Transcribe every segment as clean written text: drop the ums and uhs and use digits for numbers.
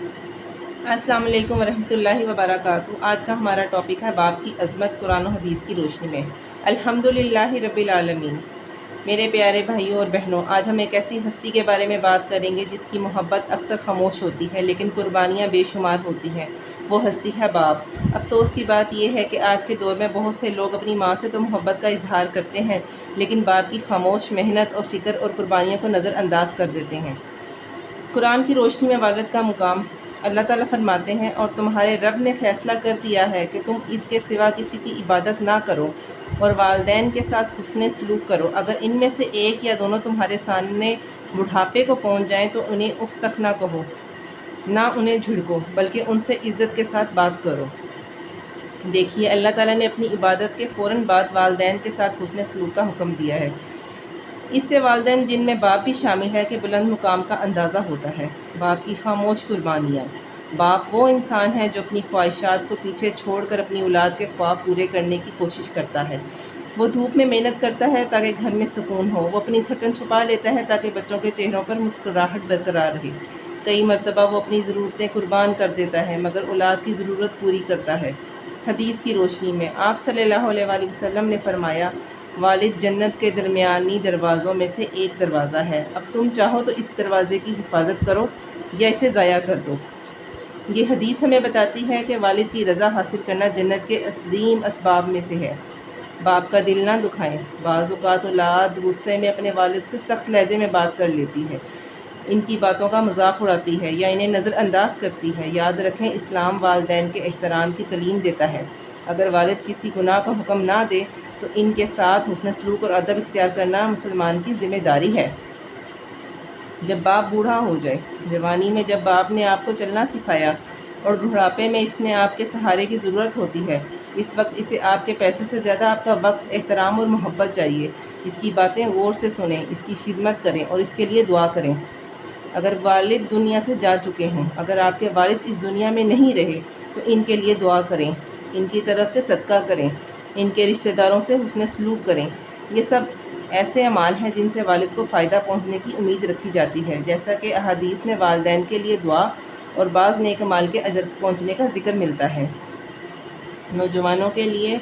अस्सलाम वालेकुम वरहमतुल्लाहि वबरकातुहू। आज का हमारा टॉपिक है बाप की अज़मत कुरान और हदीस की रोशनी में। अल्हम्दुलिल्लाहि रब्बिल आलमीन। मेरे प्यारे भाइयों और बहनों, आज हम एक ऐसी हस्ती के बारे में बात करेंगे जिसकी मोहब्बत अक्सर खामोश होती है लेकिन कुर्बानियाँ बेशुमार होती हैं। वो हस्ती है बाप। अफसोस की बात यह है कि आज के दौर में बहुत से लोग अपनी माँ से तो मोहब्बत का इजहार करते हैं लेकिन बाप की खामोश मेहनत और फ़िक्र और कुर्बानियों को नज़रअंदाज कर देते हैं। कुरान की रोशनी में वालिद का मुकाम। अल्लाह ताला फरमाते हैं, और तुम्हारे रब ने फ़ैसला कर दिया है कि तुम इसके सिवा किसी की इबादत ना करो और वालिदैन के साथ हुस्न सलूक करो। अगर इनमें से एक या दोनों तुम्हारे सामने बुढ़ापे को पहुंच जाएं तो उन्हें उफ तक ना कहो, ना उन्हें झिड़को, बल्कि उनसे इज़्ज़त के साथ बात करो। देखिए, अल्लाह ताला ने अपनी इबादत के फ़ौरन बाद वालिदैन के साथ हुस्न सलूक का हुक्म दिया है। इससे वालिदैन जिनमें बाप भी शामिल है कि बुलंद मुकाम का अंदाज़ा होता है। बाप की खामोश कुर्बानियाँ। बाप वो इंसान है जो अपनी ख्वाहिशात को पीछे छोड़कर अपनी औलाद के ख्वाब पूरे करने की कोशिश करता है। वो धूप में मेहनत करता है ताकि घर में सुकून हो। वो अपनी थकन छुपा लेता है ताकि बच्चों के चेहरों पर मुस्कुराहट बरकरार रहे। कई मरतबा वो अपनी ज़रूरतें कुर्बान कर देता है मगर औलाद की ज़रूरत पूरी करता है। हदीस की रोशनी में आप सल्लल्लाहु अलैहि वसल्लम ने फरमाया, वालिद जन्नत के दरमियानी दरवाज़ों में से एक दरवाज़ा है। अब तुम चाहो तो इस दरवाज़े की हिफाजत करो या इसे ज़ाया कर दो। ये हदीस हमें बताती है कि वालिद की रज़ा हासिल करना जन्नत के अज़ीम असबाब में से है। बाप का दिल ना दुखाएं। बाज़ औक़ात औलाद गुस्से में अपने वालिद से सख्त लहजे में बात कर लेती है, इनकी बातों का मजाक उड़ाती है या इन्हें नज़रअंदाज करती है। याद रखें, इस्लाम वालिदैन के एहतराम की तालीम देता है। अगर वालिद किसी गुनाह का हुक्म ना दे तो इनके साथ हुस्न सलूक और अदब इख्तियार करना मुसलमान की ज़िम्मेदारी है। जब बाप बूढ़ा हो जाए। जवानी में जब बाप ने आपको चलना सिखाया और बुढ़ापे में इसने आपके सहारे की ज़रूरत होती है, इस वक्त इसे आपके पैसे से ज़्यादा आपका वक्त, एहतराम और मोहब्बत चाहिए। इसकी बातें गौर से सुनें, इसकी खिदमत करें और इसके लिए दुआ करें। अगर वालिद दुनिया से जा चुके हों, अगर आपके वालिद इस दुनिया में नहीं रहे तो इनके लिए दुआ करें, इनकी तरफ से सदका करें, इनके रिश्तेदारों से हुस्न सलूक करें। ये सब ऐसे अमाल हैं जिनसे वालिद को फ़ायदा पहुंचने की उम्मीद रखी जाती है, जैसा कि अहादीस में वालिदैन के लिए दुआ और बाज़ नेक अमाल के अजर पहुँचने का जिक्र मिलता है। नौजवानों के लिए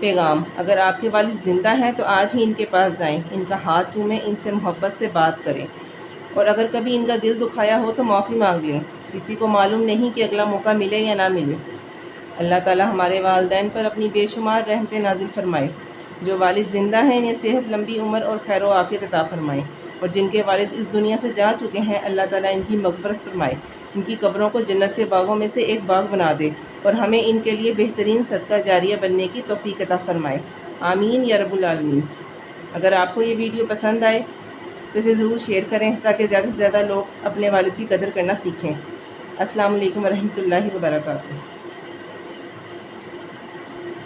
पैगाम। अगर आपके वालिद ज़िंदा हैं तो आज ही इनके पास जाएं, इनका हाथ चूमें, इनसे मोहब्बत से बात करें और अगर कभी इनका दिल दुखाया हो तो माफ़ी मांग लें। किसी को मालूम नहीं कि अगला मौका मिले या ना मिले। अल्लाह ताला हमारे वालिदैन पर अपनी बेशुमार रहमतें नाजिल फरमाए। जो वालिद ज़िंदा हैं इन्हें सेहत, लंबी उम्र और खैर व आफियत अता फरमाए, और जिनके वालिद इस दुनिया से जा चुके हैं अल्लाह ताला इनकी मग़फ़िरत फरमाए, इनकी कब्रों को जन्नत के बागों में से एक बाग बना दे और हमें इनके लिए बेहतरीन सदका जारिया बनने की तौफ़ीक़ अता फ़रमाए। आमीन या रब्बुल आलमीन। अगर आपको ये वीडियो पसंद आए तो इसे ज़रूर शेयर करें ताकि ज़्यादा से ज़्यादा लोग अपने वालिद की कदर करना सीखें। अस्सलाम वालेकुम वरहमतुल्लाहि वबरकातुहू।